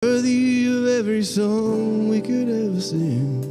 worthy of every song we could ever sing.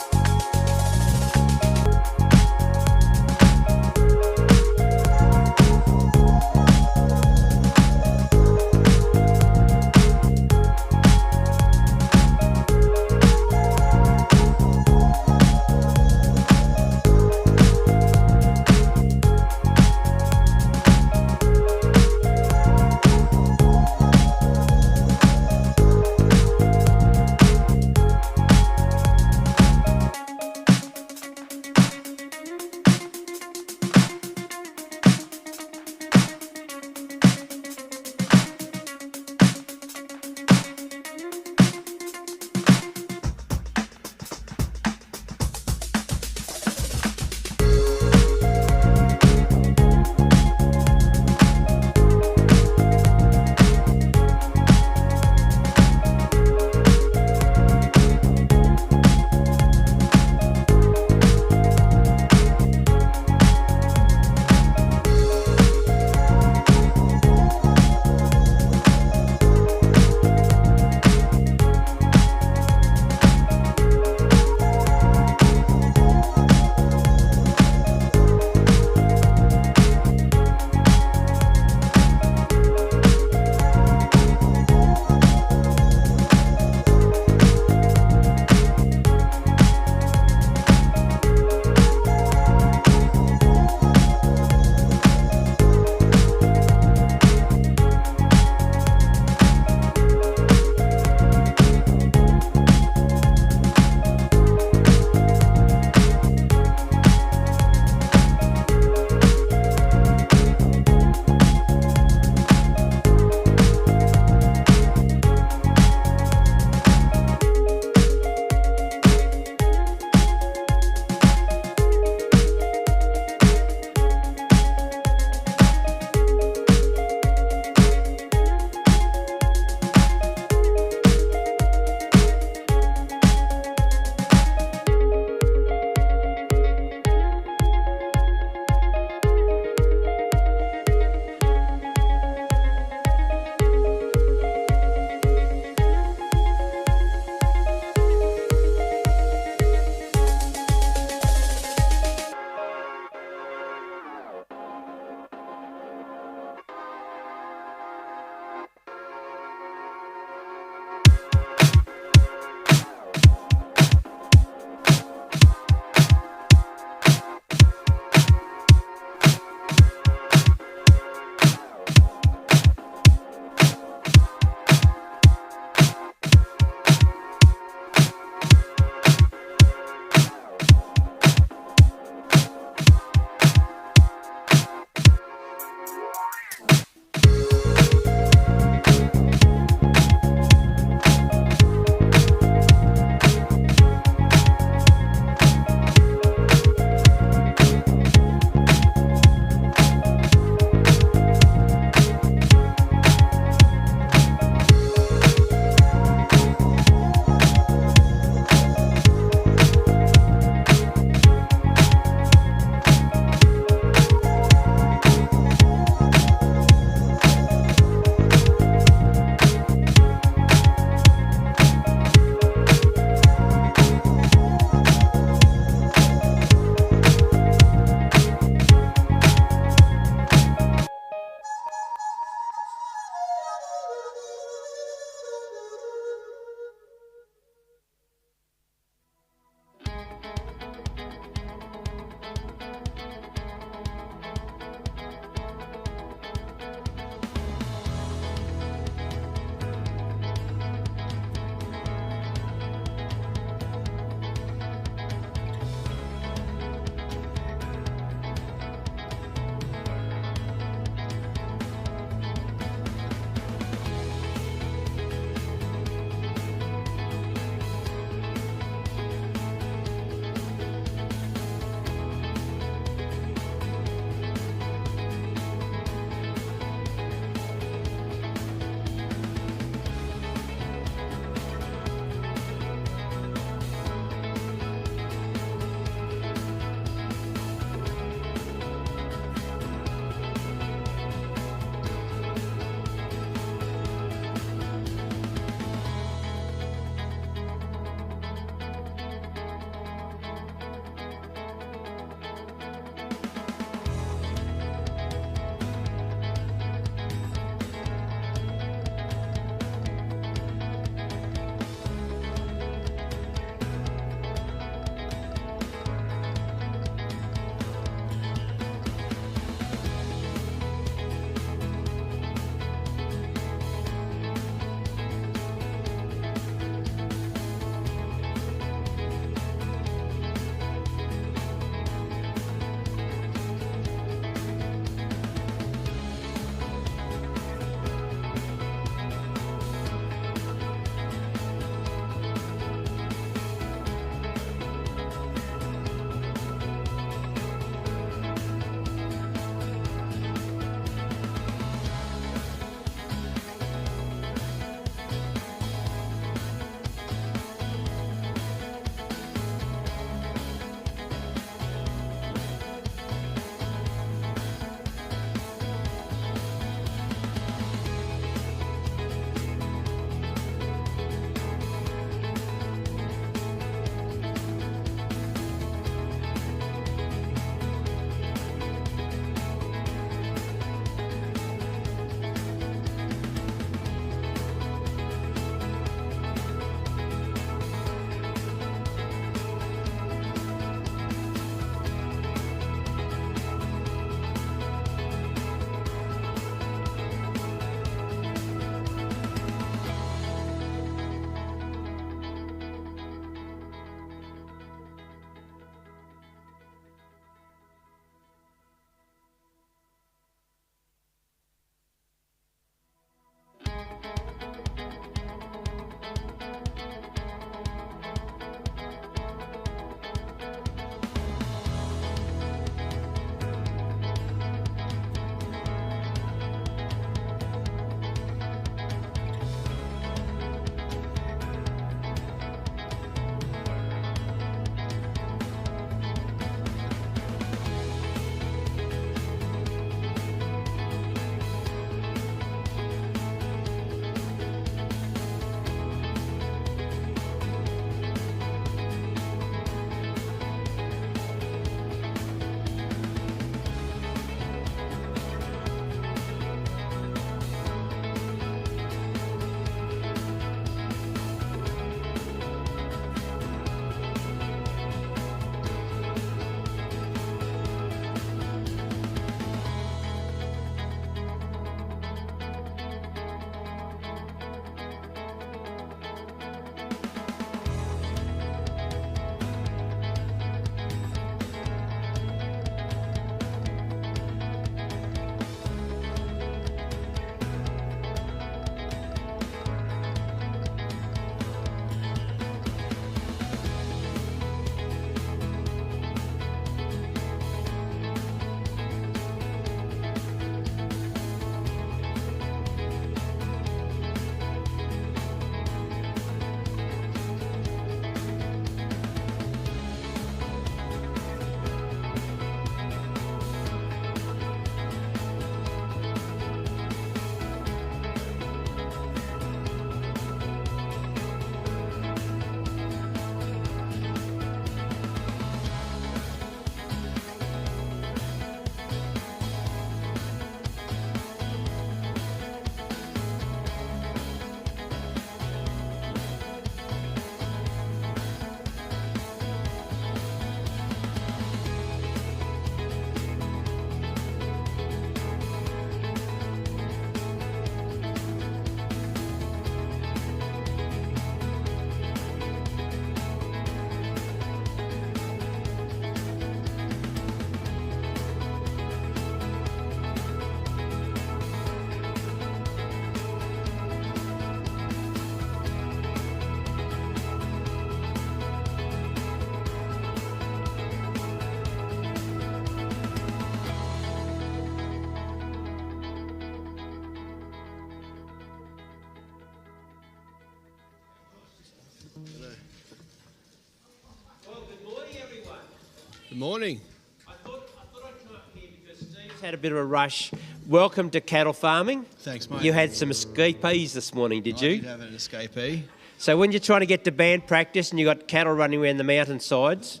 Good morning. I thought I'd come up here because Steve's had a bit of a rush. Welcome to cattle farming. Thanks, mate. You had some escapees this morning, did you? I did have an escapee. So when you're trying to get to band practice and you've got cattle running around the mountainsides,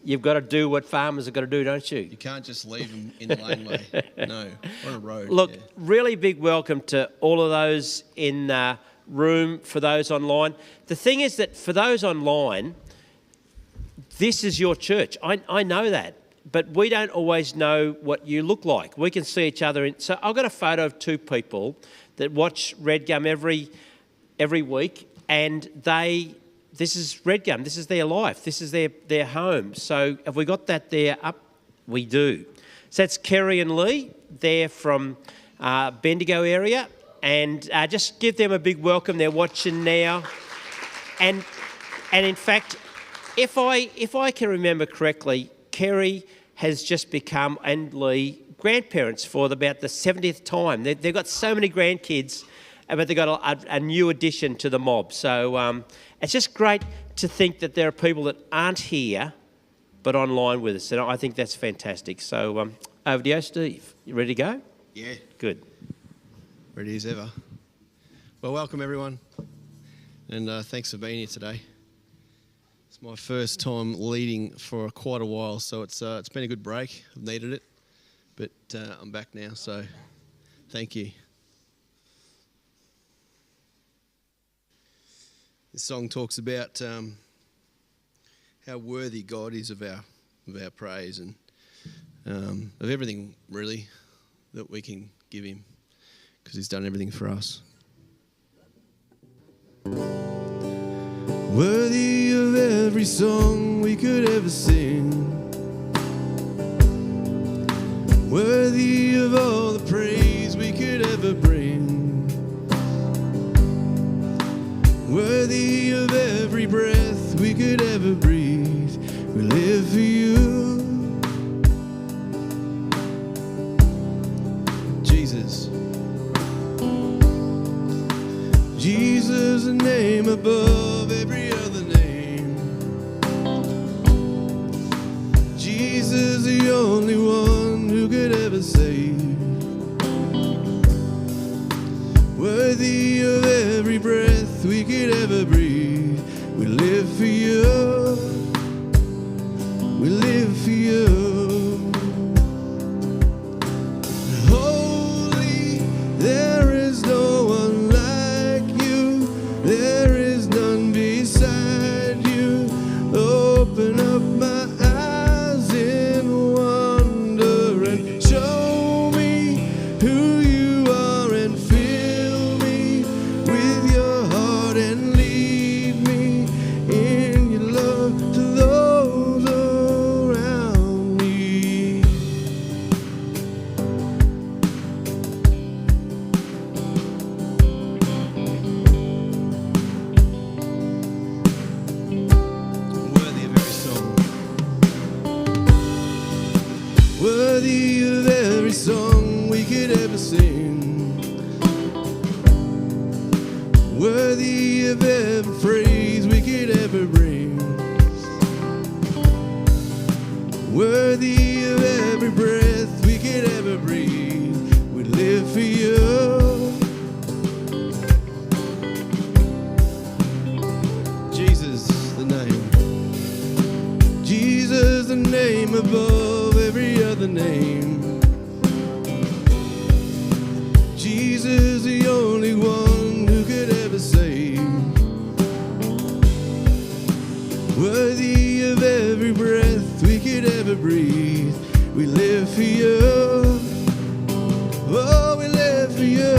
you've got to do what farmers have got to do, don't you? You can't just leave them in the laneway. No, on a road. Look, yeah. really big welcome to all of those in the room, for those online. The thing is that for those online, this is your church. I know that, but we don't always know what you look like. We can see each other. So I've got a photo of two people that watch Redgum every week, and this is Redgum. This is their life. This is their home. So have we got that there up? We do. So that's Kerry and Lee. They're from Bendigo area, and just give them a big welcome. They're watching now, and in fact, if I can remember correctly, Kerry has just become, and Lee, grandparents for about the 70th time. They've got so many grandkids, but they've got a new addition to the mob. So it's just great to think that there are people that aren't here but online with us, and I think that's fantastic. So over to you, Steve. You ready to go? Yeah. Good. Ready as ever. Well, welcome everyone, and thanks for being here today. It's my first time leading for quite a while, so it's been a good break. I've needed it, but I'm back now, so thank you. This song talks about how worthy God is of our praise and of everything really that we can give him, because he's done everything for us. Worthy of every song we could ever sing, worthy of all the praise we could ever bring, worthy of every breath we could ever breathe. We live for you, Jesus. Jesus, the name above every other name. Jesus, the only one who could ever save. Worthy of every breath we could ever breathe. We live for you. We live for you. Holy, there is no one like you. There is none beside you. Open up my eyes in wonder and show me who you are, and fill me with your heart and lead me in your love to those around me. Worthy of every song. Worthy of every song we could ever sing. Worthy of every praise we could ever bring. Worthy of every breath we could ever breathe. We live for you. Jesus, the name. Jesus, the name above every other name. Jesus, the only one who could ever save. Worthy of every breath we could ever breathe. We live for you. Oh, we live for you.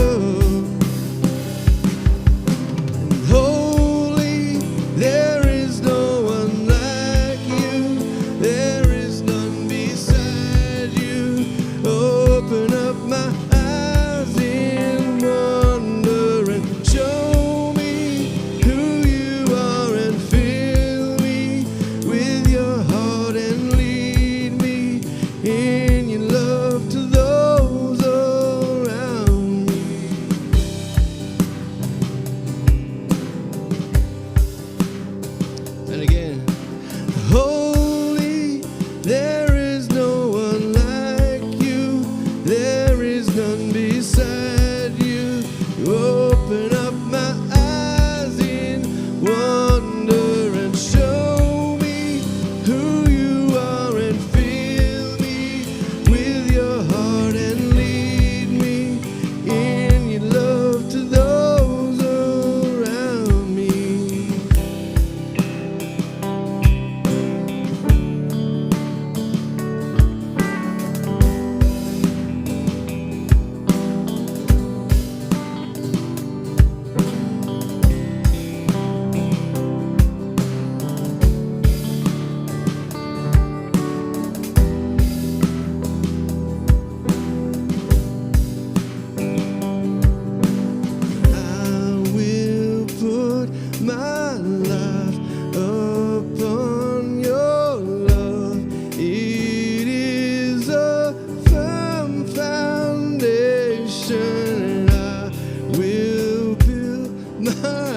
And holy, there is no one like you. There is none beside you. Open up my eyes in wonder and show me who you are, and fill me with your heart and lead me in your love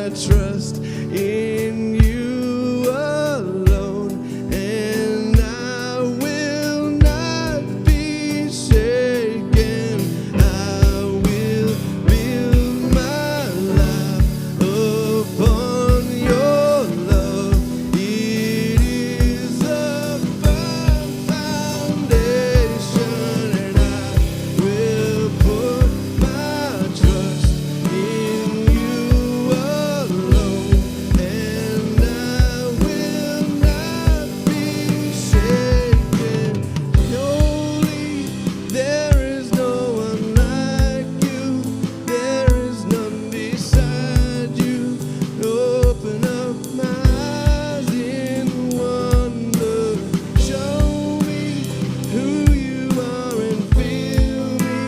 my trust in you alone, and I will not be shaken. I will build my life upon your love. It is a firm foundation, and I will put my trust in you alone, and I will not be shaken. Holy, there is no one like you. There is none beside you. Open up my eyes in wonder. Show me who you are and fill me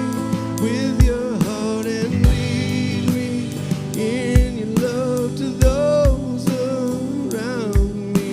with your heart and lead me in your love to those around me.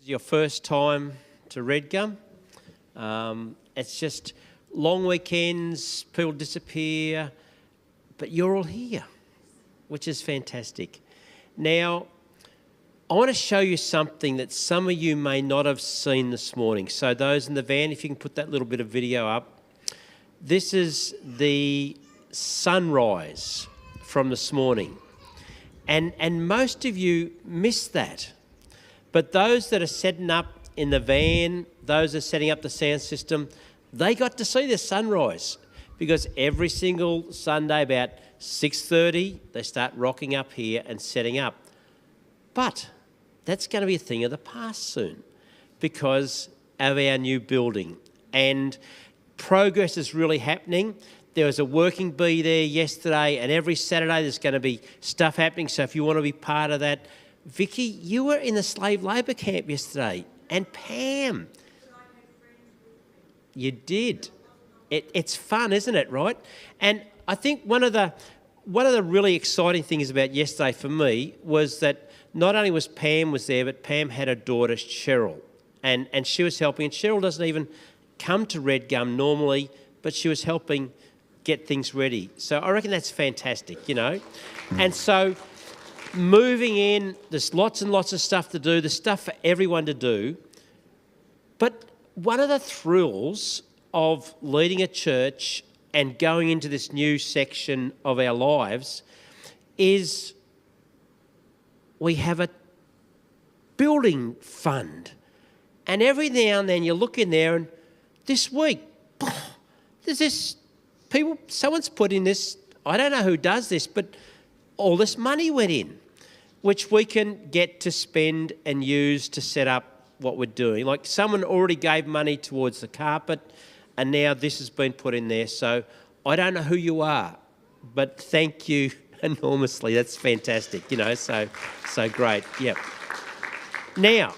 Your first time to Redgum. It's just long weekends, people disappear, but you're all here, which is fantastic. Now, I want to show you something that some of you may not have seen this morning. So those in the van, if you can put that little bit of video up. This is the sunrise from this morning. And most of you missed that. But those that are setting up in the van, those that are setting up the sound system, they got to see the sunrise, because every single Sunday about 6:30, they start rocking up here and setting up. But that's going to be a thing of the past soon because of our new building. And progress is really happening. There was a working bee there yesterday, and every Saturday there's going to be stuff happening. So if you want to be part of that, Vicky, you were in the slave labour camp yesterday, and Pam. You did. It's fun, isn't it, right? And I think one of the really exciting things about yesterday for me was that not only was Pam was there, but Pam had a daughter, Cheryl, and she was helping. And Cheryl doesn't even come to Redgum normally, but she was helping get things ready. So I reckon that's fantastic, you know. And so moving in, there's lots and lots of stuff to do. There's stuff for everyone to do. But one of the thrills of leading a church and going into this new section of our lives is we have a building fund. And every now and then you look in there, and this week, there's this people, someone's put in this, I don't know who does this, but all this money went in, which we can get to spend and use to set up what we're doing. Like someone already gave money towards the carpet, and now this has been put in there. So I don't know who you are, but thank you enormously. That's fantastic, you know, so great. Yep. Now,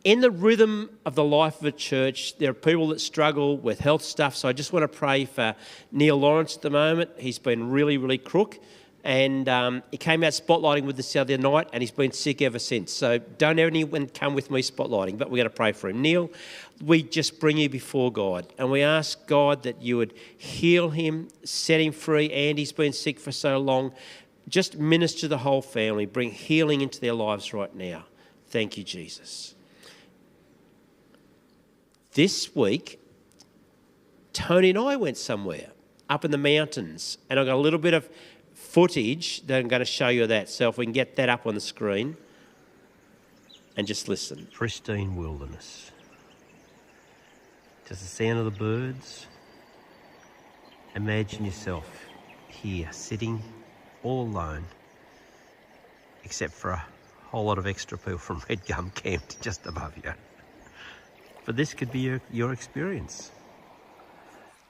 in the rhythm of the life of a church, there are people that struggle with health stuff. So I just want to pray for Neil Lawrence at the moment. He's been really, really crook. And he came out spotlighting with us the other night, and he's been sick ever since. So don't anyone come with me spotlighting, but we're going to pray for him. Neil, we just bring you before God, and we ask God that you would heal him, set him free. Andy's been sick for so long. Just minister to the whole family. Bring healing into their lives right now. Thank you, Jesus. This week, Tony and I went somewhere up in the mountains, and I got a little bit of footage that I'm going to show you that. So if we can get that up on the screen and just listen. Pristine wilderness. Just the sound of the birds. Imagine yourself here, sitting all alone, except for a whole lot of extra people from Redgum camped just above you. But this could be your experience.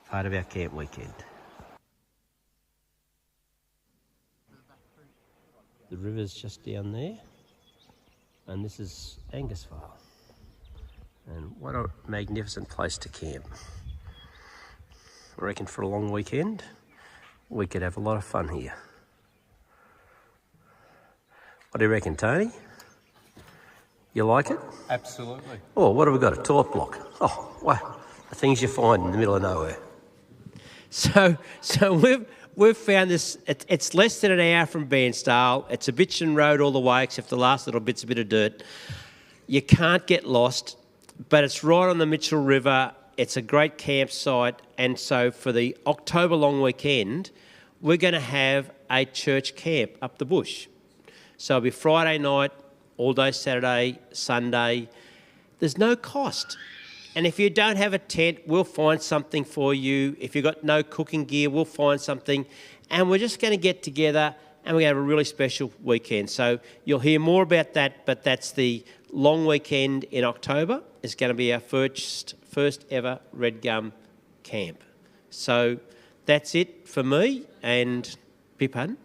Part of our camp weekend. The river's just down there. And this is Angusvale. And what a magnificent place to camp. I reckon for a long weekend, we could have a lot of fun here. What do you reckon, Tony? You like it? Absolutely. Oh, what have we got? A toilet block. Oh, wow. The things you find in the middle of nowhere. So we've found this. It's less than an hour from Bairnsdale. It's a bitumen road all the way, except the last little bit's a bit of dirt. You can't get lost, but it's right on the Mitchell River. It's a great campsite, and so for the October long weekend, we're going to have a church camp up the bush. So it'll be Friday night, all day Saturday, Sunday. There's no cost. And if you don't have a tent, we'll find something for you. If you've got no cooking gear, we'll find something. And we're just going to get together and we're going to have a really special weekend. So you'll hear more about that, but that's the long weekend in October. It's going to be our first ever Redgum camp. So that's it for me. And, pardon?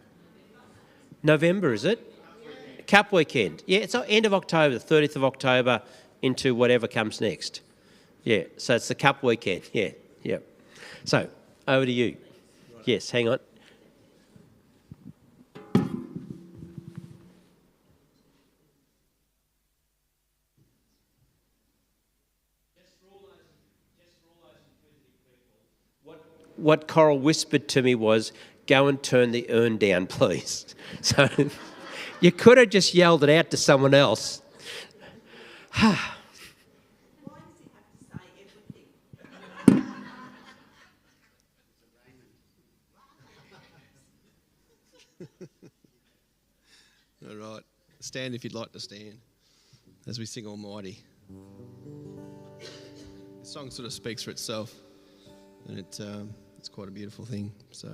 November, is it? Cup weekend. Yeah, it's end of October, the 30th of October into whatever comes next. Yeah, so it's the Cup weekend. Yeah. So, over to you. Yes, hang on. What Coral whispered to me was, go and turn the urn down, please. So you could have just yelled it out to someone else. All right. Stand if you'd like to stand as we sing Almighty. The song sort of speaks for itself, and it's quite a beautiful thing. So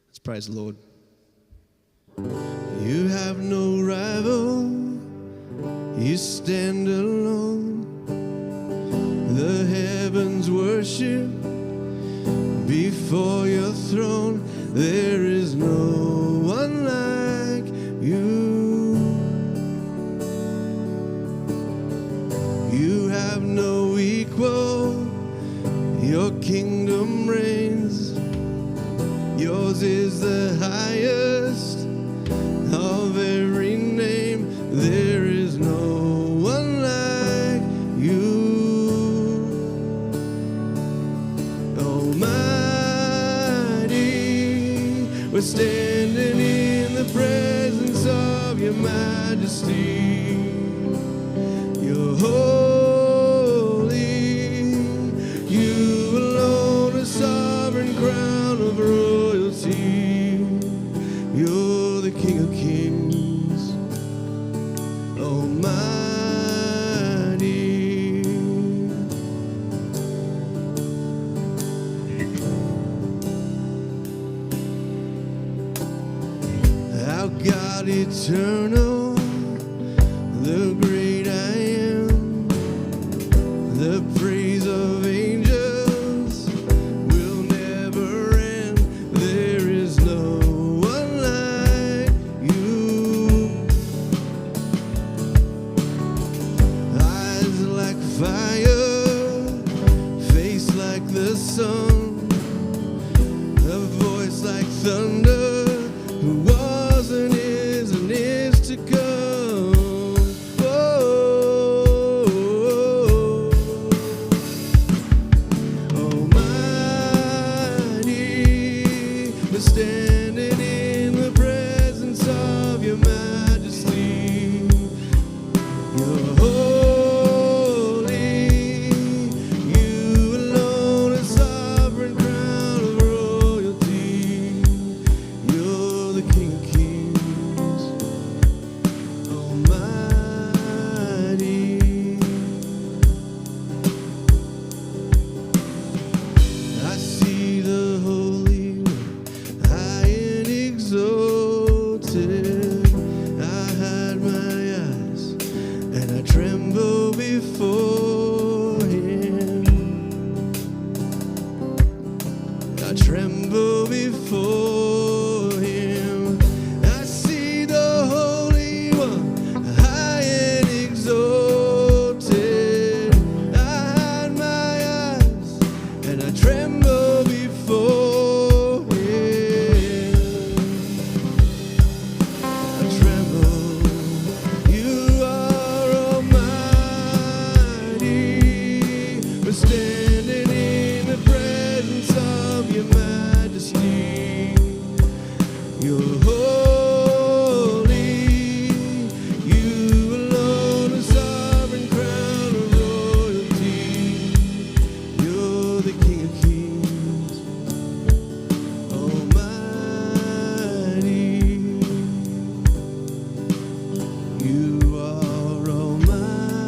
let's praise the Lord. You have no rival, you stand alone. The heavens worship before your throne. There is no one like you. You have no equal, your kingdom reigns. Yours is the highest of every name. There is no one like you. Almighty, we're standing in the presence of your majesty. You're holy, you alone a sovereign crown of royalty. You're the King of Kings, Almighty. Our God eternal, the great I am, the praise of angels will never end. There is no one like you. Eyes like fire, face like the sun, a voice like thunder, who was and is to come. Almighty, we're standing in the presence of your majesty. You're holy, you alone a sovereign crown of royalty. You're the King of Kings, Almighty. I see the Holy One, high and exalted. I hide my eyes and I tremble before him. I tremble before him. You're holy. You alone, a sovereign crown of royalty. You're the King of Kings, Almighty. You are Almighty.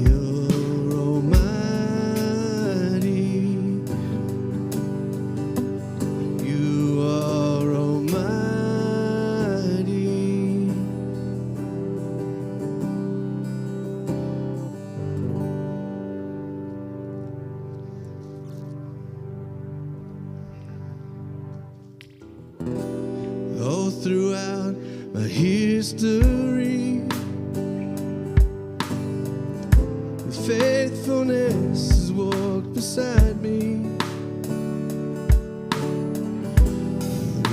You're Almighty. You are Almighty. All throughout my history, faithfulness has walked beside me.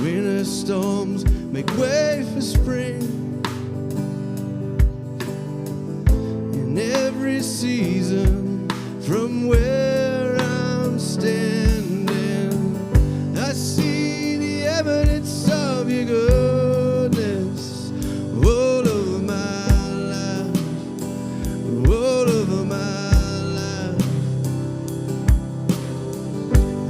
Winter storms make way for spring. In every season, from where I'm standing, I see the evidence of your goodness all over my life, all over my life.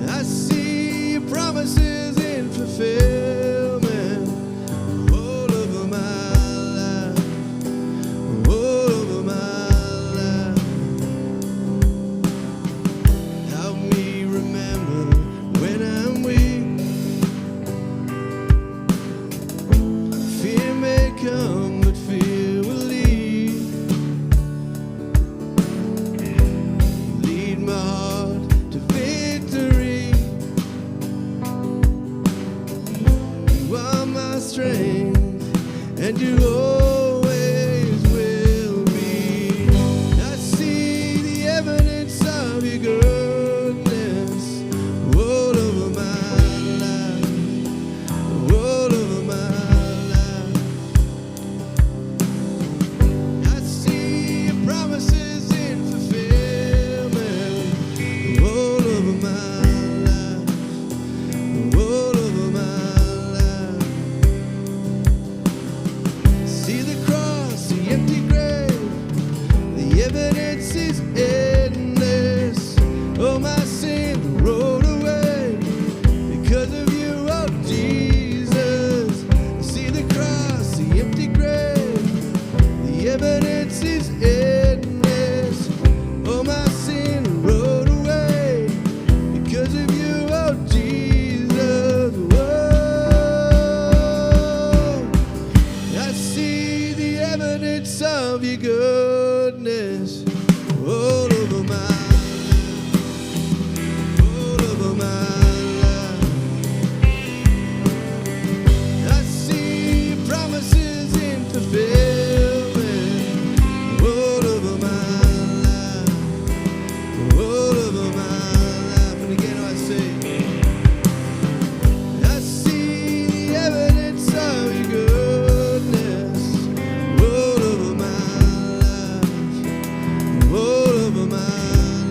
I see your promises in fulfillment all over my life, all over my life. Help me remember when I'm weak. Fear may come, but fear will leave. Lead my heart to victory. You are my strength, and you always will be. I see the evidence of your goodness all over my life, all over my life. I see your promises in fulfillment all over my life, all over my life. See the cross, the empty grave, the evidence is endless. Oh, my sin rolled away because of you, oh Jesus. See the cross, the empty grave, the evidence is endless. Oh, my sin rolled away because of you, oh Jesus. Whoa. I see the evidence of your goodness all over my life, all over my life. I see your promises in fulfillment all over my life, all over my life. And again I say, I see the evidence of your goodness all over my life, all over my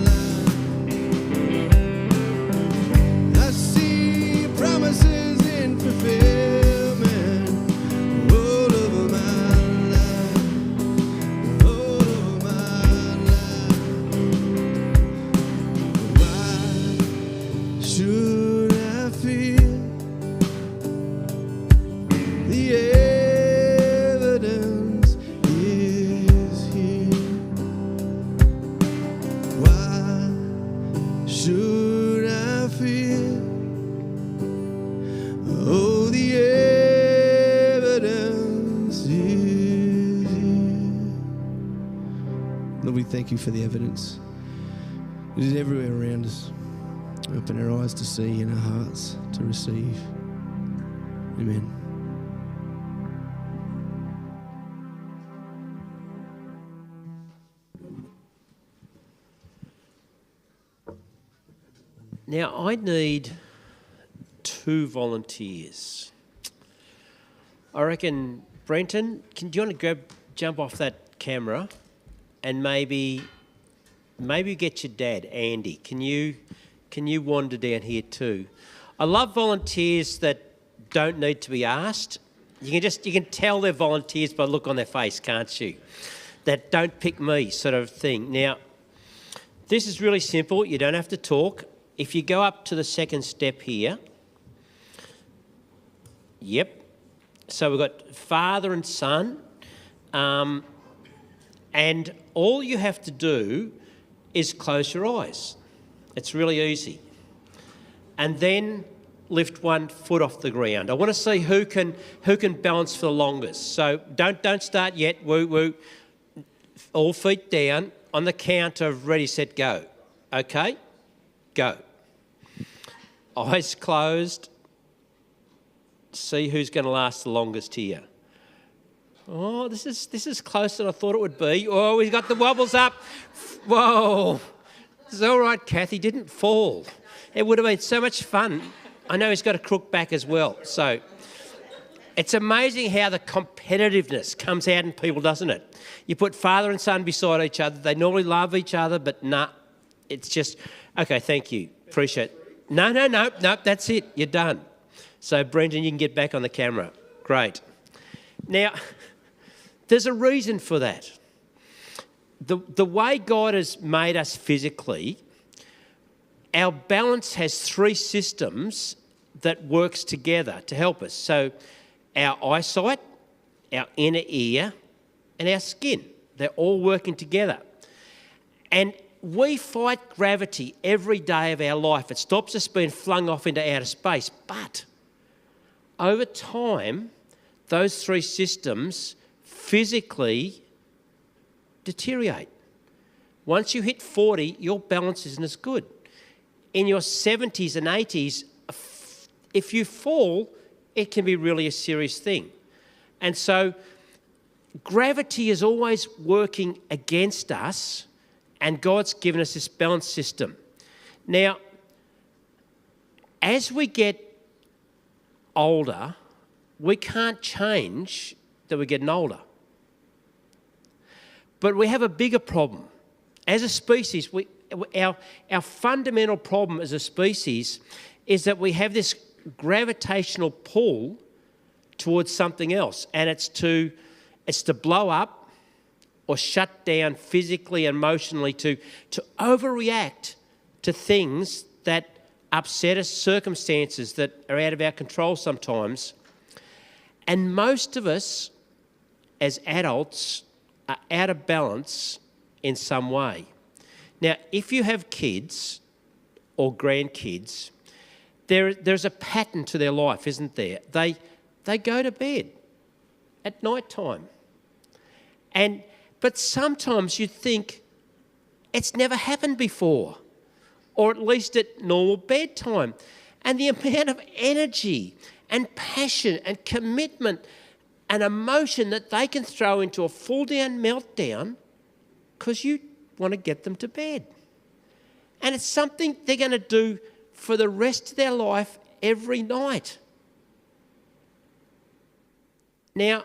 life. I see your promises in fulfillment all over my life, all over my life. Why should I fear? The evidence is here. Why should I fear? Oh, the evidence is here. Lord, we thank you for the evidence. It is everywhere around us. Open our eyes to see and our hearts to receive. Amen. Now, I need 2 volunteers. I reckon, Brenton, do you want to jump off that camera and maybe get your dad, Andy? Can you Can you wander down here too? I love volunteers that don't need to be asked. You can tell they're volunteers by the look on their face, can't you? That don't pick me sort of thing. Now, this is really simple. You don't have to talk. If you go up to the second step here, yep. So we've got Father and Son, and all you have to do is close your eyes. It's really easy. And then lift one foot off the ground. I want to see who can balance for the longest. So don't start yet. Woo woo. All feet down on the count of ready, set, go. Okay? Go. Eyes closed. See who's going to last the longest here. Oh, this is closer than I thought it would be. Oh, he's got the wobbles up. Whoa. It's all right, Kathy. Didn't fall. It would have been so much fun. I know he's got a crook back as well. So it's amazing how the competitiveness comes out in people, doesn't it? You put father and son beside each other. They normally love each other, but nah. It's just, okay, thank you. Appreciate it. No, that's it. You're done. So, Brendan, you can get back on the camera. Great. Now, there's a reason for that. The way God has made us physically, our balance has three systems that works together to help us. So, our eyesight, our inner ear, and our skin. They're all working together. And we fight gravity every day of our life. It stops us being flung off into outer space. But over time, those three systems physically deteriorate. Once you hit 40, your balance isn't as good. In your 70s and 80s, if you fall, it can be really a serious thing. And so gravity is always working against us, and God's given us this balance system. Now, as we get older, we can't change that we're getting older. But we have a bigger problem. As a species, our fundamental problem as a species is that we have this gravitational pull towards something else, and it's to blow up or shut down physically and emotionally, to overreact to things that upset us, circumstances that are out of our control sometimes. And most of us, as adults, are out of balance in some way. Now, if you have kids or grandkids, there's a pattern to their life, isn't there? They go to bed at night time. But sometimes you think it's never happened before, or at least at normal bedtime. And the amount of energy and passion and commitment and emotion that they can throw into a full-down meltdown because you want to get them to bed. And it's something they're going to do for the rest of their life every night. Now,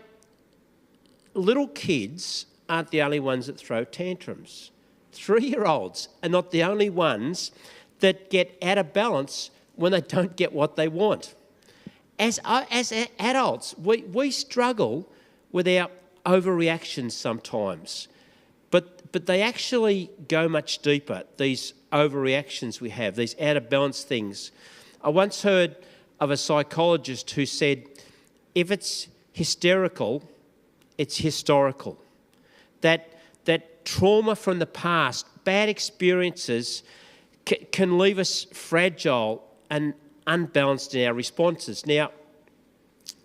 little kids aren't the only ones that throw tantrums. 3-year-olds are not the only ones that get out of balance when they don't get what they want. As adults, we struggle with our overreactions sometimes, but they actually go much deeper, these overreactions we have, these out of balance things. I once heard of a psychologist who said, if it's hysterical, it's historical. That trauma from the past, bad experiences, can leave us fragile and unbalanced in our responses. Now,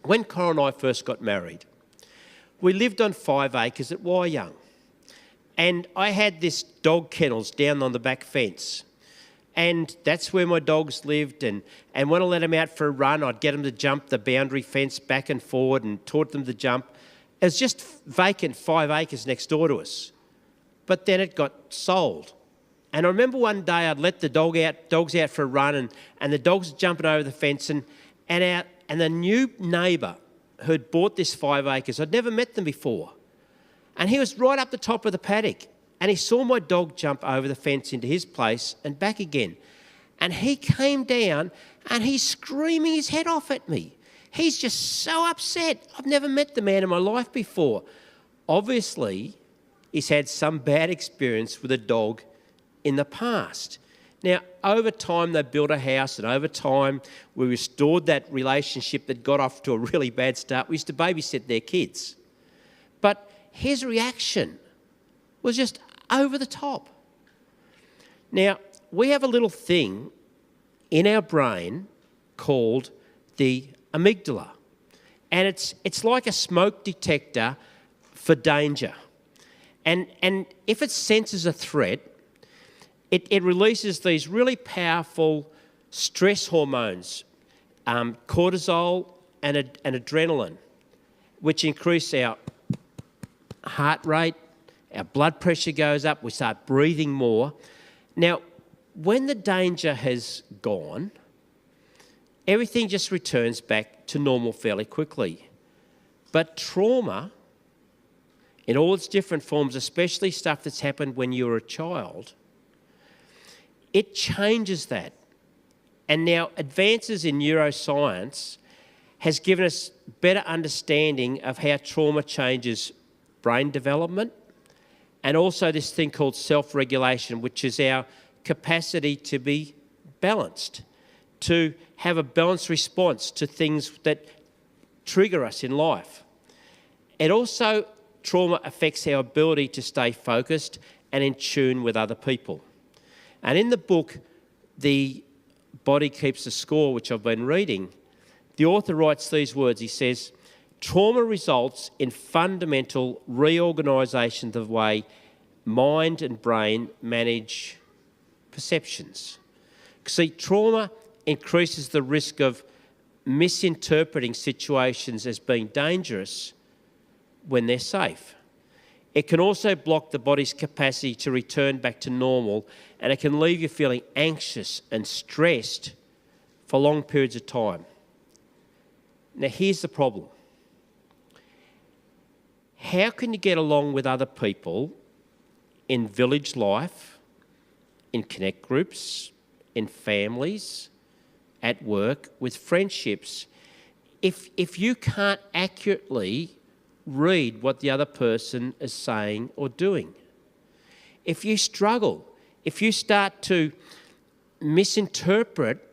when Cora and I first got married, we lived on 5 acres at Wyong. And I had this dog kennels down on the back fence. And that's where my dogs lived. And when I let them out for a run, I'd get them to jump the boundary fence back and forward and taught them to jump. It was just vacant 5 acres next door to us. But then it got sold. And I remember one day I'd let the dogs out for a run, and the dogs were jumping over the fence, and the new neighbour who'd bought this 5 acres, I'd never met them before. And he was right up the top of the paddock, and he saw my dog jump over the fence into his place and back again. And he came down and he's screaming his head off at me. He's just so upset. I've never met the man in my life before. Obviously, he's had some bad experience with a dog in the past. Now, over time, they built a house, and over time, we restored that relationship that got off to a really bad start. We used to babysit their kids. But his reaction was just over the top. Now, we have a little thing in our brain called the amygdala. And it's like a smoke detector for danger. And if it senses a threat, it releases these really powerful stress hormones, cortisol and adrenaline, which increase our heart rate, our blood pressure goes up, we start breathing more. Now, when the danger has gone, everything just returns back to normal fairly quickly. But trauma, in all its different forms, especially stuff that's happened when you were a child, it changes that. And now advances in neuroscience has given us better understanding of how trauma changes brain development, and also this thing called self-regulation, which is our capacity to be balanced, to have a balanced response to things that trigger us in life. It also, trauma affects our ability to stay focused and in tune with other people. And in the book, The Body Keeps the Score, which I've been reading, the author writes these words. He says, trauma results in fundamental reorganisation of the way mind and brain manage perceptions. See, trauma increases the risk of misinterpreting situations as being dangerous when they're safe. It can also block the body's capacity to return back to normal, and it can leave you feeling anxious and stressed for long periods of time. Now, here's the problem. How can you get along with other people in village life, in connect groups, in families, at work, with friendships, if you can't accurately read what the other person is saying or doing? If you struggle, if you start to misinterpret,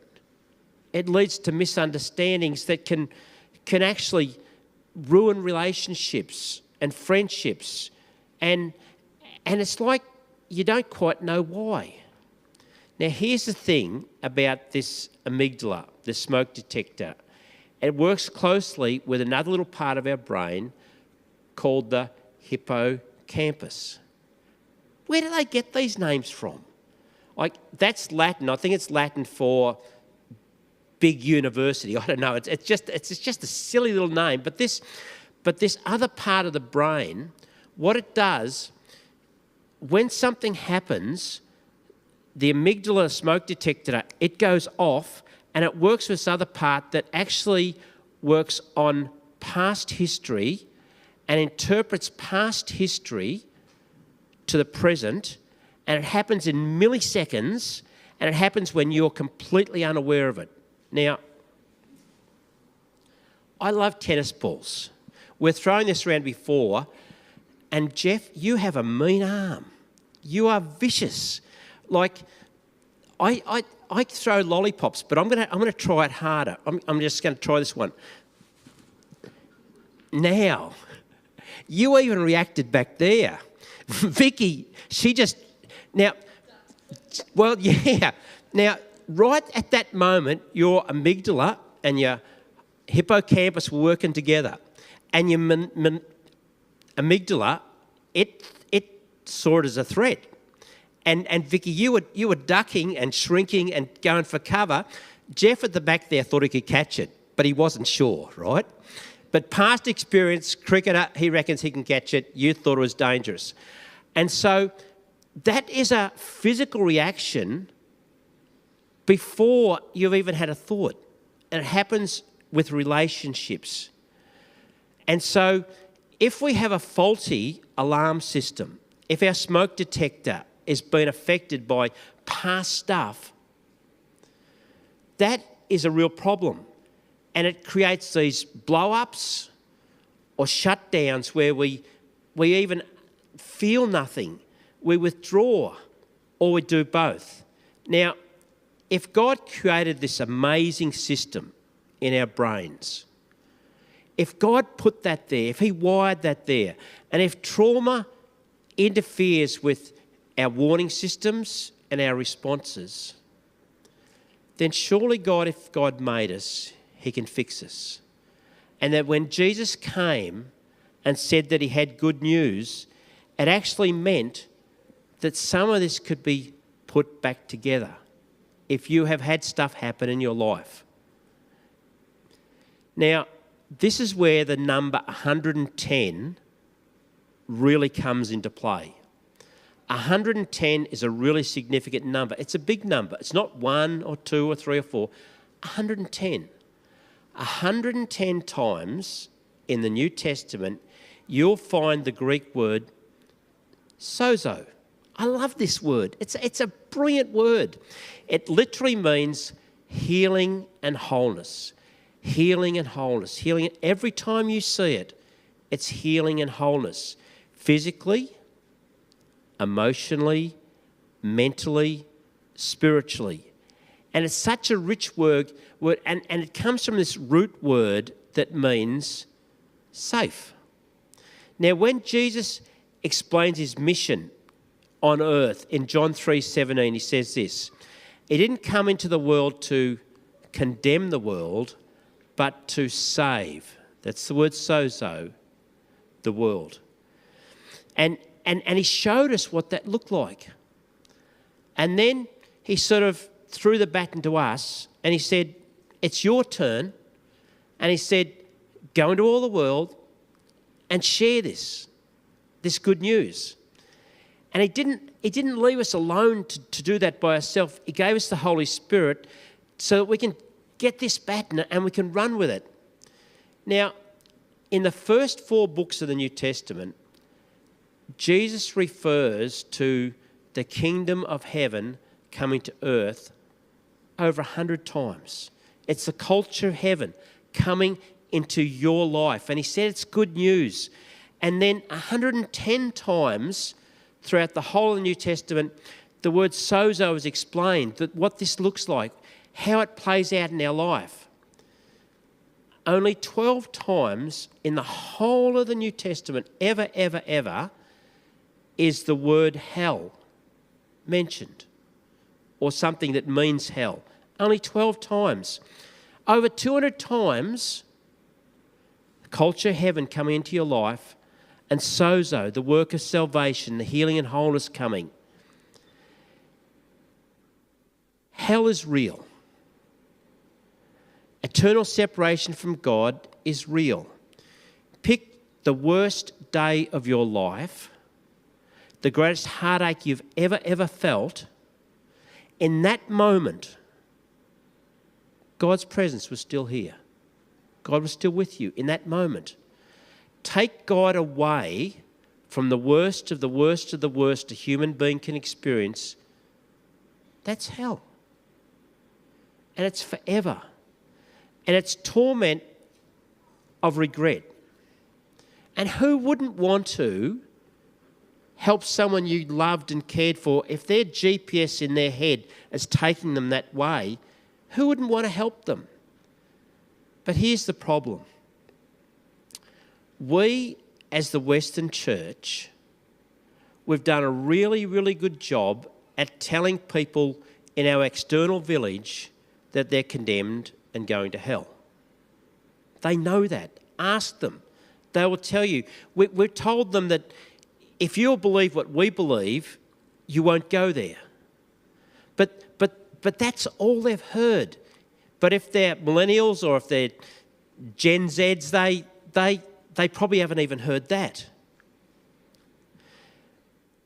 it leads to misunderstandings that can actually ruin relationships and friendships. And it's like you don't quite know why. Now, here's the thing about this amygdala, this smoke detector. It works closely with another little part of our brain called the hippocampus. Where do they get these names from? Like, that's Latin. I think it's Latin for big university. I don't know. It's just a silly little name. But this other part of the brain, what it does, when something happens, the amygdala smoke detector, it goes off, and it works with this other part that actually works on past history and interprets past history to the present, and it happens in milliseconds, and it happens when you're completely unaware of it. Now, I love tennis balls. We're throwing this around before, and Jeff, you have a mean arm. You are vicious. Like, I throw lollipops, but I'm gonna try it harder. I'm just going to try this one. Now, you even reacted back there. Vicky, she just... Now, well, yeah. Now, right at that moment, your amygdala and your hippocampus were working together. And your amygdala, it saw it as a threat. And Vicky, you were ducking and shrinking and going for cover. Jeff at the back there thought he could catch it, but he wasn't sure, right? But past experience, cricketer, he reckons he can catch it. You thought it was dangerous. And so that is a physical reaction before you've even had a thought. And it happens with relationships. And so if we have a faulty alarm system, if our smoke detector is being affected by past stuff, that is a real problem. And it creates these blow-ups or shutdowns where we even feel nothing. We withdraw, or we do both. Now, if God created this amazing system in our brains, if God put that there, if he wired that there, and if trauma interferes with our warning systems and our responses, then surely God, if God made us, he can fix us. And that when Jesus came and said that he had good news, it actually meant that some of this could be put back together if you have had stuff happen in your life. Now, this is where the number 110 really comes into play. 110 is a really significant number. It's a big number. It's not 1 or 2 or 3 or 4. 110. 110 times in the New Testament, you'll find the Greek word sozo. I love this word. It's a brilliant word. It literally means healing and wholeness. Healing and wholeness. Healing. Every time you see it, it's healing and wholeness. Physically, emotionally, mentally, spiritually. And it's such a rich word and it comes from this root word that means safe. Now, when Jesus explains his mission on earth in John 3:17, he says this: he didn't come into the world to condemn the world, but to save. That's the word sozo, the world. And he showed us what that looked like. And then he sort of threw the baton to us and he said, it's your turn. And he said, go into all the world and share this good news. And he didn't leave us alone to do that by ourselves. He gave us the Holy Spirit so that we can get this baton and we can run with it. Now, in the first 4 books of the New Testament, Jesus refers to the kingdom of heaven coming to earth over 100 times. It's the culture of heaven coming into your life. And he said it's good news. And then 110 times throughout the whole of the New Testament, the word sozo is explained, that what this looks like, how it plays out in our life. Only 12 times in the whole of the New Testament, ever, is the word hell mentioned, or something that means hell. Only 12 times. Over 200 times, culture heaven coming into your life, and sozo, the work of salvation, the healing and wholeness coming. Hell is real. Eternal separation from God is real. Pick the worst day of your life, the greatest heartache you've ever felt. In that moment, God's presence was still here. God was still with you in that moment. Take God away from the worst of the worst of the worst a human being can experience. That's hell. And it's forever. And it's torment of regret. And who wouldn't want to help someone you loved and cared for if their GPS in their head is taking them that way? Who wouldn't want to help them? But here's the problem. We, as the Western Church, we've done a really, really good job at telling people in our external village that they're condemned and going to hell. They know that. Ask them. They will tell you. We've told them that if you'll believe what we believe, you won't go there. But that's all they've heard. But if they're millennials or if they're Gen Zs, they probably haven't even heard that.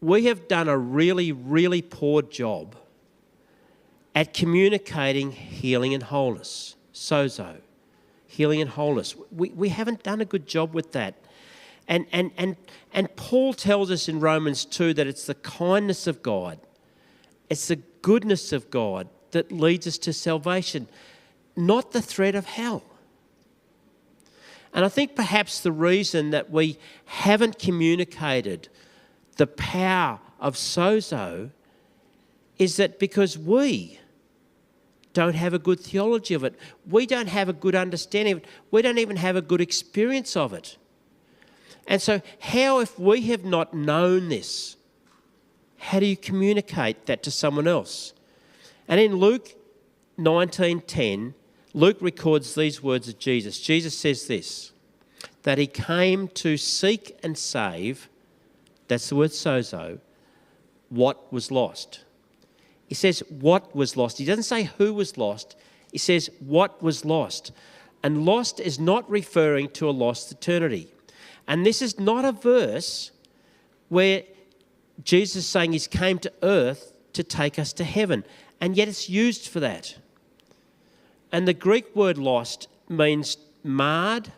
We have done a really, really poor job at communicating healing and wholeness. Sozo, healing and wholeness. We haven't done a good job with that. And Paul tells us in Romans 2 that it's the kindness of God, it's the goodness of God that leads us to salvation, not the threat of hell. And I think perhaps the reason that we haven't communicated the power of sozo is that because we don't have a good theology of it. We don't have a good understanding of it. We don't even have a good experience of it. And so how, if we have not known this, how do you communicate that to someone else? And in Luke 19:10, Luke records these words of Jesus. Jesus says this, that he came to seek and save, that's the word sozo, what was lost. He says what was lost. He doesn't say who was lost. He says what was lost. And lost is not referring to a lost eternity. And this is not a verse where Jesus is saying he's came to earth to take us to heaven. And yet it's used for that. And the Greek word lost means marred,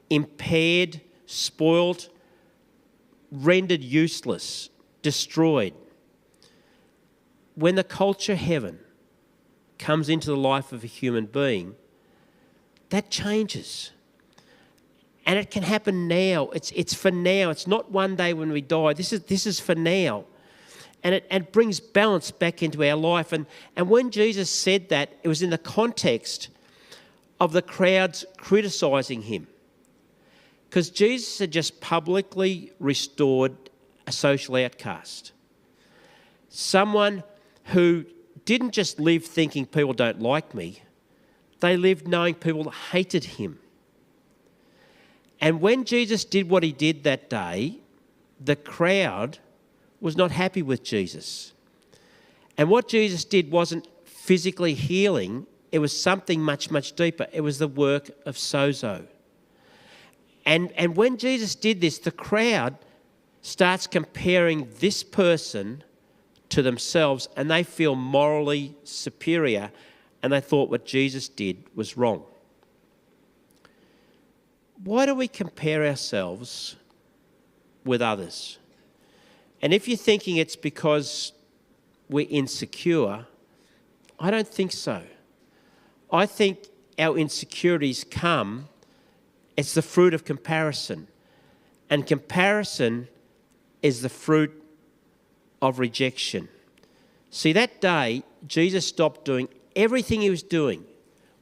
impaired, spoiled, rendered useless, destroyed. When the culture heaven comes into the life of a human being, that changes. And it can happen now. It's for now. It's not one day when we die. This is for now. And it brings balance back into our life. And when Jesus said that, it was in the context of the crowds criticising him. Because Jesus had just publicly restored a social outcast. Someone who didn't just live thinking people don't like me, they lived knowing people hated him. And when Jesus did what he did that day, the crowd was not happy with Jesus. And what Jesus did wasn't physically healing, it was something much, much deeper. It was the work of sozo. And when Jesus did this, the crowd starts comparing this person to themselves, and they feel morally superior, and they thought what Jesus did was wrong. Why do we compare ourselves with others? And if you're thinking it's because we're insecure, I don't think so. I think our insecurities come, it's the fruit of comparison. And comparison is the fruit of rejection. See, that day, Jesus stopped doing everything he was doing,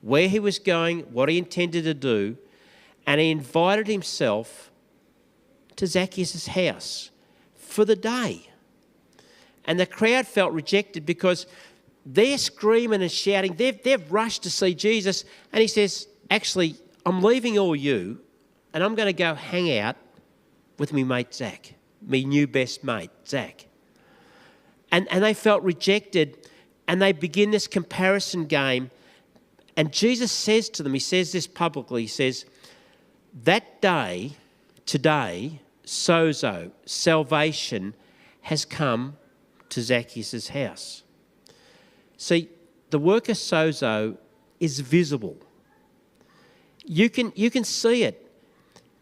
where he was going, what he intended to do, and he invited himself to Zacchaeus' house for the day. And the crowd felt rejected because they're screaming and shouting. They've rushed to see Jesus. And he says, actually, I'm leaving all you and I'm going to go hang out with me mate Zach, me new best mate, Zach. And they felt rejected, and they begin this comparison game. And Jesus says to them, he says this publicly, he says, that day, today, sozo, salvation, has come to Zacchaeus' house. See, the work of sozo is visible. You can see it.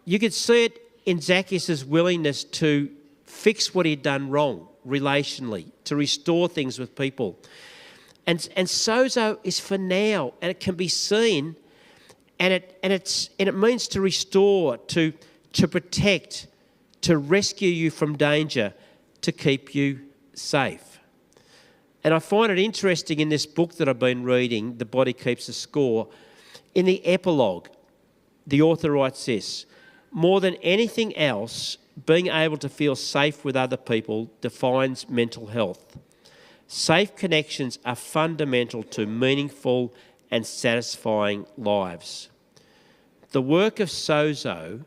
You can see it in Zacchaeus' willingness to fix what he'd done wrong relationally, to restore things with people. And sozo is for now, and it can be seen, and it means to restore, to protect, to rescue you from danger, to keep you safe. And I find it interesting in this book that I've been reading, The Body Keeps a Score, in the epilogue, the author writes this: more than anything else, being able to feel safe with other people defines mental health. Safe connections are fundamental to meaningful and satisfying lives. The work of sozo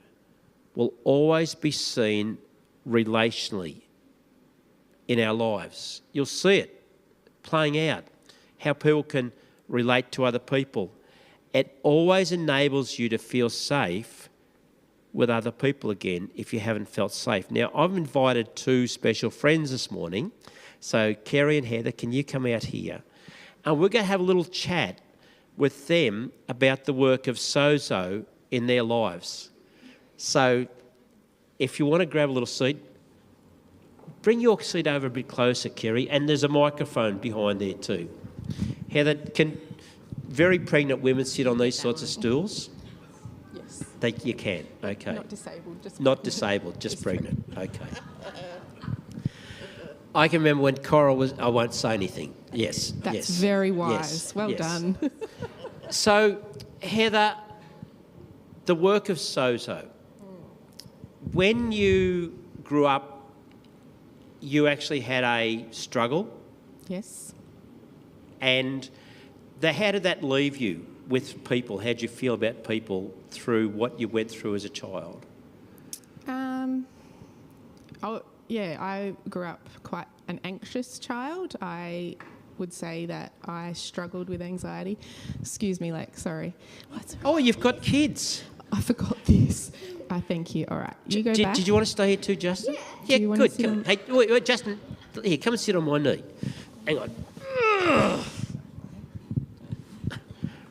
will always be seen relationally in our lives. You'll see it playing out, how people can relate to other people. It always enables you to feel safe with other people again if you haven't felt safe. Now, I've invited two special friends this morning. So, Kerry and Heather, can you come out here? And we're going to have a little chat with them about the work of sozo in their lives. So, if you want to grab a little seat, bring your seat over a bit closer, Kerry, and there's a microphone behind there too. Heather, can very pregnant women sit on these sorts of stools? Yes. You can, okay. Not disabled, just Not pregnant. disabled, just pregnant, okay. I can remember when Coral was... I won't say anything. Yes, That's yes. very wise. Yes, Well yes. done. So, Heather, the work of Sozo. When you grew up, you actually had a struggle, Yes. and how did that leave you with people? How did you feel about people through what you went through as a child? I grew up quite an anxious child. I would say that I struggled with anxiety. Excuse me, sorry. Oh, you've got kids. I forgot this. Thank you. All right, you go back. Did you want to stay here too, Justin? Yeah, Do you wanna good. sit on- Hey, wait, Justin, here, come and sit on my knee. Hang on.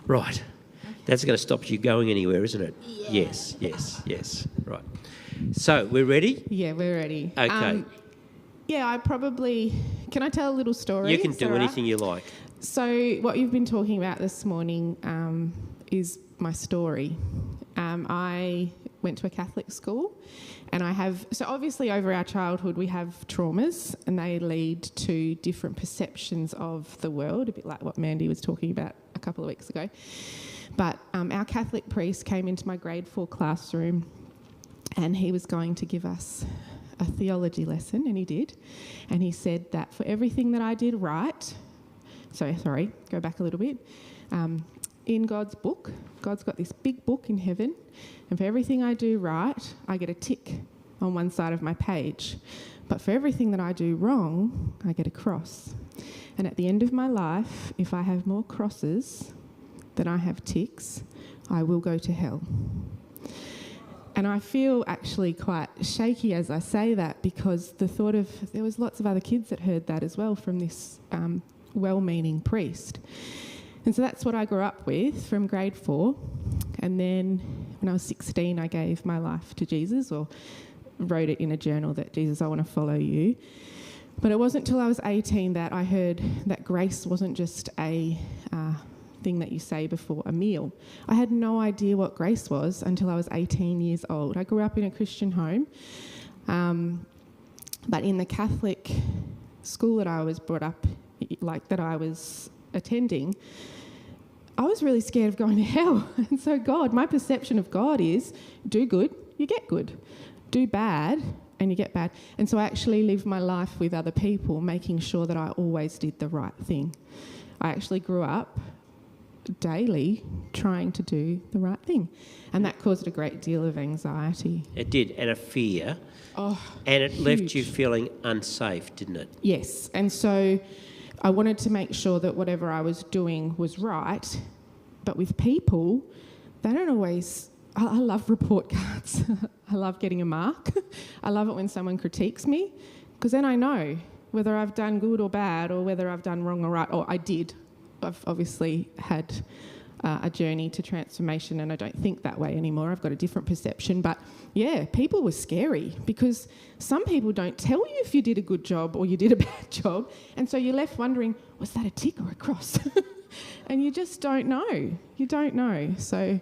Right. That's going to stop you going anywhere, isn't it? Yeah. Yes. Right. So, we're ready? Yeah, we're ready. Okay. I probably... Can I tell a little story? You can Is do that all right? anything you like. So what you've been talking about this morning is my story. I went to a Catholic school, and so obviously over our childhood we have traumas, and they lead to different perceptions of the world, a bit like what Mandy was talking about a couple of weeks ago. But our Catholic priest came into my grade 4 classroom, and he was going to give us a theology lesson, and he did. And he said that for everything that I did right... Sorry, go back a little bit. In God's book, God's got this big book in heaven, and for everything I do right, I get a tick on one side of my page. But for everything that I do wrong, I get a cross. And at the end of my life, if I have more crosses than I have ticks, I will go to hell. And I feel actually quite shaky as I say that, because there was lots of other kids that heard that as well from this well-meaning priest. And so that's what I grew up with from grade 4. And then when I was 16, I gave my life to Jesus, or wrote it in a journal that, Jesus, I want to follow you. But it wasn't until I was 18 that I heard that grace wasn't just a thing that you say before a meal. I had no idea what grace was until I was 18 years old. I grew up in a Christian home, but in the Catholic school that I was brought up, that I was attending, I was really scared of going to hell. And so my perception of God is, do good, you get good. Do bad, and you get bad. And so I actually lived my life with other people, making sure that I always did the right thing. I actually grew up daily trying to do the right thing. And that caused a great deal of anxiety. It did, and a fear. Oh, and it left huge. you feeling unsafe, didn't it? Yes. And so I wanted to make sure that whatever I was doing was right. But with people, they don't always... I love report cards. I love getting a mark. I love it when someone critiques me, because then I know whether I've done good or bad, or whether I've done wrong or right, or I did. I've obviously had a journey to transformation, and I don't think that way anymore. I've got a different perception. But yeah, people were scary, because some people don't tell you if you did a good job or you did a bad job. And so you're left wondering, was that a tick or a cross? And you just don't know. You don't know. So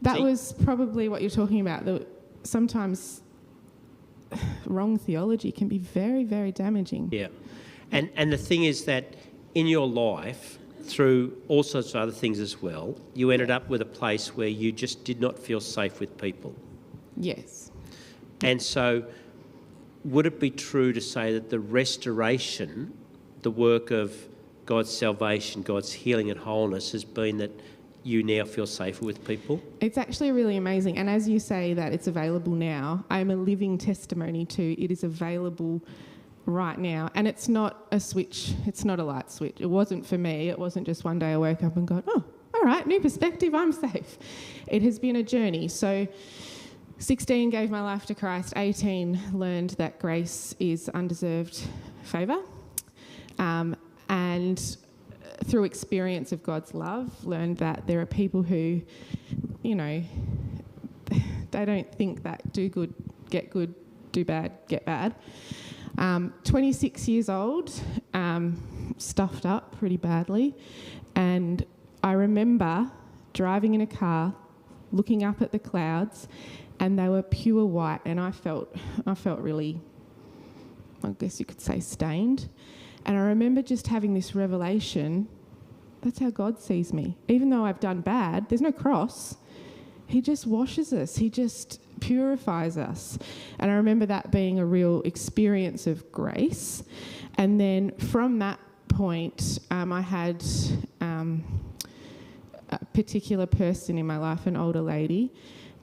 that was probably what you're talking about. Sometimes wrong theology can be very, very damaging. Yeah. And the thing is that in your life, through all sorts of other things as well, you ended up with a place where you just did not feel safe with people. Yes. And so would it be true to say that the restoration, the work of God's salvation, God's healing and wholeness has been that you now feel safer with people? It's actually really amazing. And as you say that it's available now, I'm a living testimony to it is available right now. And it's not a switch. It's not a light switch. It wasn't for me. It wasn't just one day I woke up and go, oh, all right, new perspective, I'm safe. It has been a journey. So 16, gave my life to Christ. 18, learned that grace is undeserved favour. And through experience of God's love, learned that there are people who, they don't think that do good, get good, do bad, get bad. 26 years old, stuffed up pretty badly, And I remember driving in a car, looking up at the clouds, and they were pure white, and I felt really, I guess you could say, stained. And I remember just having this revelation, that's how God sees me. Even though I've done bad, there's no cross. He just washes us. He just purifies us. And I remember that being a real experience of grace. And then from that point, I had a particular person in my life, an older lady,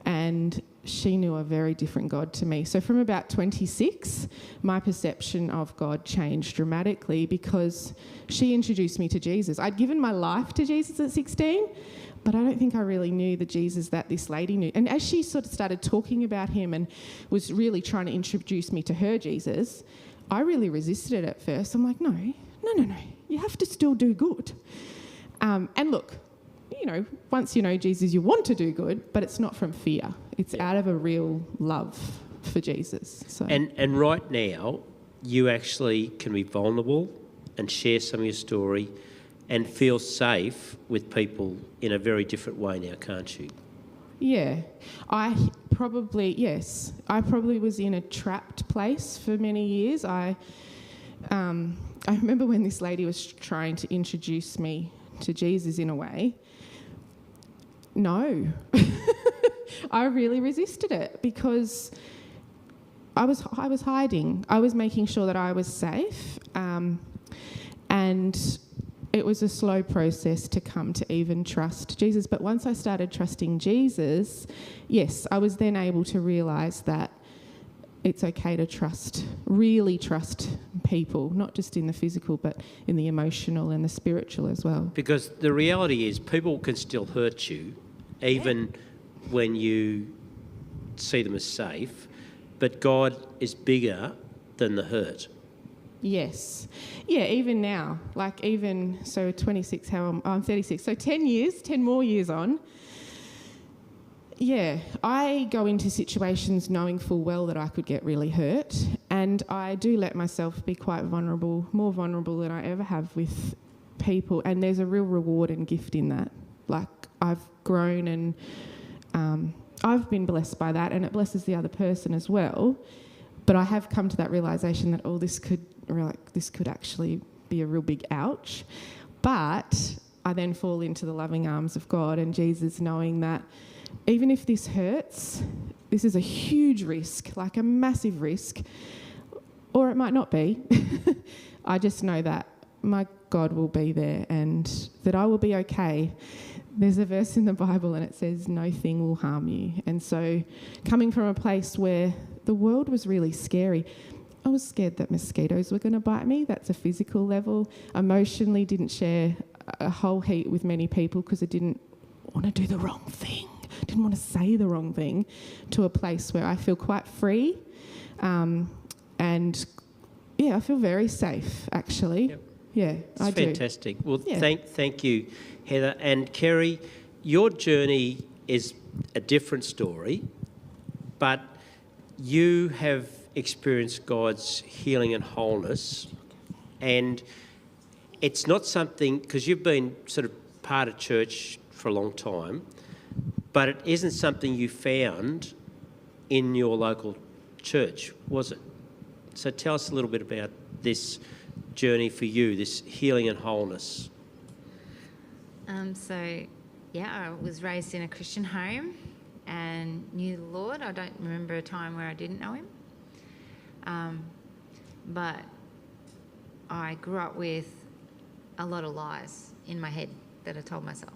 and she knew a very different God to me. So from about 26, my perception of God changed dramatically because she introduced me to Jesus. I'd given my life to Jesus at 16, but I don't think I really knew the Jesus that this lady knew. And as she sort of started talking about him and was really trying to introduce me to her Jesus, I really resisted it at first. I'm like, no, you have to still do good. And look, you know, once you know Jesus, you want to do good, but it's not from fear. It's out of a real love for Jesus. So. And right now, you actually can be vulnerable and share some of your story and feel safe with people in a very different way now, can't you? Yeah. I probably was in a trapped place for many years. I remember when this lady was trying to introduce me to Jesus in a way. No. I really resisted it because I was hiding. I was making sure that I was safe, and it was a slow process to come to even trust Jesus. But once I started trusting Jesus, yes, I was then able to realise that it's okay to really trust people, not just in the physical, but in the emotional and the spiritual as well. Because the reality is people can still hurt you, even when you see them as safe, but God is bigger than the hurt. Yes. Yeah, even now, so 26, I'm 36, so 10 more years on, yeah, I go into situations knowing full well that I could get really hurt, and I do let myself be quite vulnerable, more vulnerable than I ever have with people, and there's a real reward and gift in that. Like, I've grown and I've been blessed by that, and it blesses the other person as well. But I have come to that realisation that, this could actually be a real big ouch. But I then fall into the loving arms of God and Jesus, knowing that even if this hurts, this is a huge risk, like a massive risk, or it might not be. I just know that my God will be there and that I will be okay. There's a verse in the Bible and it says, no thing will harm you. And so coming from a place where the world was really scary, I was scared that mosquitoes were going to bite me. That's a physical level. Emotionally, didn't share a whole heap with many people because I didn't want to do the wrong thing. Didn't want to say the wrong thing, to a place where I feel quite free. And yeah, I feel very safe, actually. Yep. Yeah, it's I fantastic. do. Well, thank you, Heather. And Kerry, your journey is a different story, but you have experienced God's healing and wholeness, and it's not something, because you've been sort of part of church for a long time, but it isn't something you found in your local church, was it? So tell us a little bit about this journey for you, this healing and wholeness. I was raised in a Christian home and knew the Lord. I don't remember a time where I didn't know him. But I grew up with a lot of lies in my head that I told myself.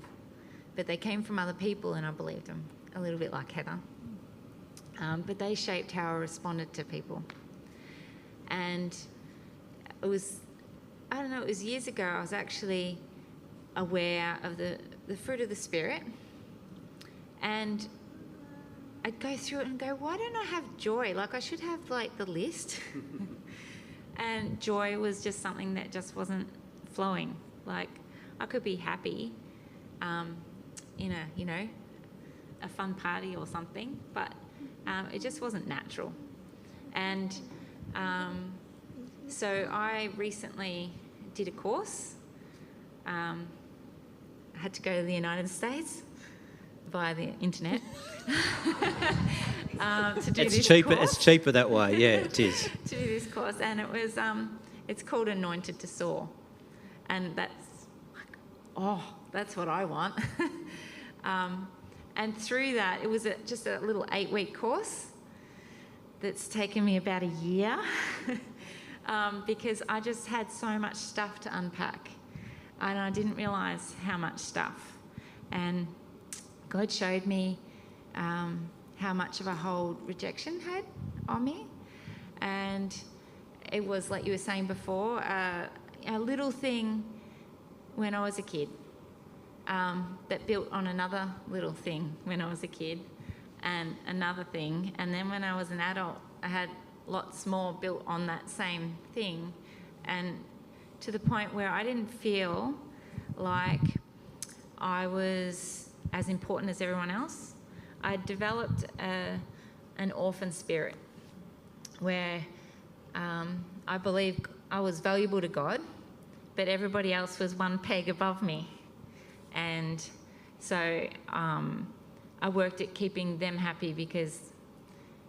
But they came from other people and I believed them, a little bit like Heather. But they shaped how I responded to people. And it was years ago, I was actually aware of the fruit of the Spirit. And I'd go through it and go, why don't I have joy? Like, I should have, the list. And joy was just something that just wasn't flowing. Like, I could be happy in a fun party or something, but it just wasn't natural. And so I recently did a course had to go to the United States via the internet to do It's this cheaper. course. It's cheaper that way. Yeah, it is. To do this course, and it was it's called Anointed to Soar, and that's like, that's what I want. And through that, it was just a little 8-week course that's taken me about a year because I just had so much stuff to unpack, and I didn't realise how much stuff. And God showed me how much of a hold rejection had on me. And it was, like you were saying before, a little thing when I was a kid that built on another little thing when I was a kid and another thing. And then when I was an adult, I had lots more built on that same thing. And to the point where I didn't feel like I was as important as everyone else. I developed an orphan spirit where I believed I was valuable to God, but everybody else was one peg above me. And so I worked at keeping them happy because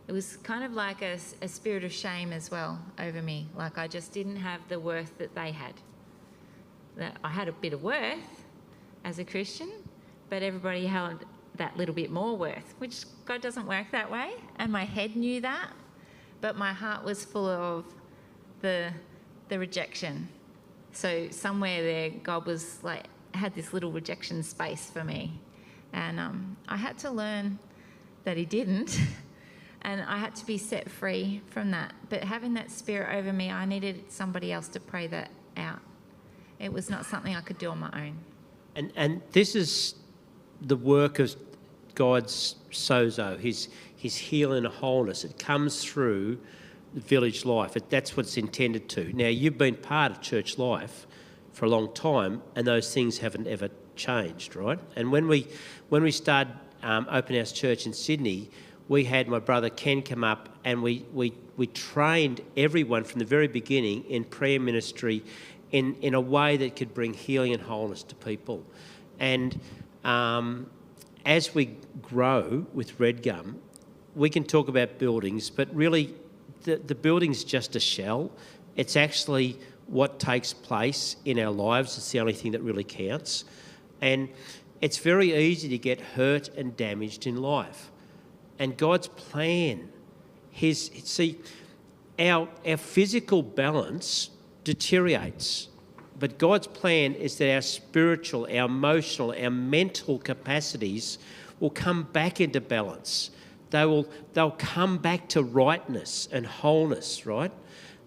it was kind of like a spirit of shame as well over me. Like I just didn't have the worth that they had. That I had a bit of worth as a Christian, but everybody held that little bit more worth, which God doesn't work that way. And my head knew that, but my heart was full of the rejection. So somewhere there, God was like, had this little rejection space for me. And I had to learn that he didn't. And I had to be set free from that. But having that spirit over me, I needed somebody else to pray that out. It was not something I could do on my own. And this is the work of God's sozo, his healing and wholeness. It comes through village life. That's what it's intended to. Now, you've been part of church life for a long time, and those things haven't ever changed, right? And when we started Open House Church in Sydney, we had my brother Ken come up, and we trained everyone from the very beginning in prayer ministry in a way that could bring healing and wholeness to people. And as we grow with Redgum, we can talk about buildings, but really the building's just a shell. It's actually what takes place in our lives. It's the only thing that really counts. And it's very easy to get hurt and damaged in life. And God's plan, our physical balance deteriorates, but God's plan is that our spiritual, our emotional, our mental capacities will come back into balance. They'll come back to rightness and wholeness, right?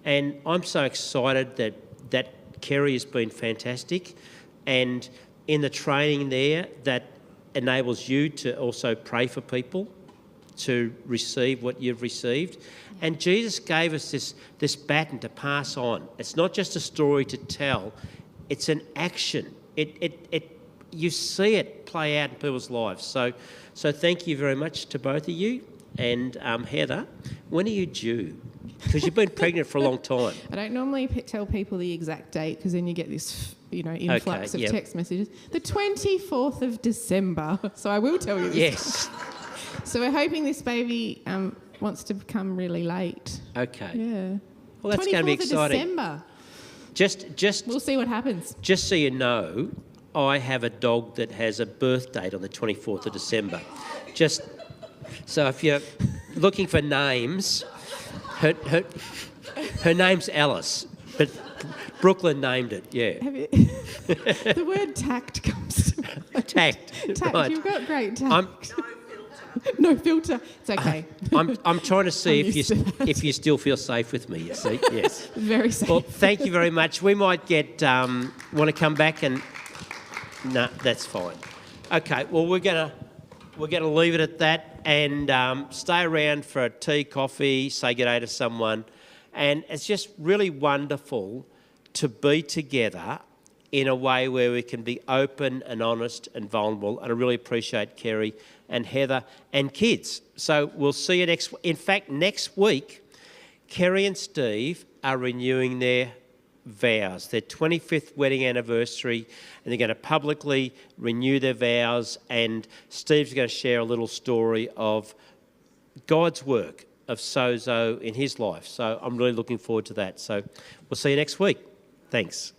And I'm so excited that Kerry has been fantastic, and in the training there, that enables you to also pray for people to receive what you've received. And Jesus gave us this baton to pass on. It's not just a story to tell, it's an action. You see it play out in people's lives. So thank you very much to both of you. And Heather, when are you due? Because you've been pregnant for a long time. I don't normally tell people the exact date because then you get this, influx of text messages. The 24th of December. So I will tell you this. Yes. So we're hoping this baby wants to come really late. Okay. Yeah. Well, that's going to be exciting. December. Just we'll see what happens. Just so you know, I have a dog that has a birth date on the 24th of December. Just so if you're looking for names, her name's Alice, but Brooklyn named it. Yeah. The word tact comes to mind. Tact. Right. You've got great tact. No filter. It's okay. I'm trying to see if you still feel safe with me. You see, yes. Very safe. Well, thank you very much. We might want to come back and no, that's fine. Okay. Well, we're gonna leave it at that and stay around for a tea, coffee, say good day to someone, and it's just really wonderful to be together in a way where we can be open and honest and vulnerable. And I really appreciate Kerry and Heather and kids. So we'll see you next week. In fact, next week, Kerry and Steve are renewing their vows, their 25th wedding anniversary, and they're going to publicly renew their vows. And Steve's going to share a little story of God's work of sozo in his life. So I'm really looking forward to that. So we'll see you next week. Thanks.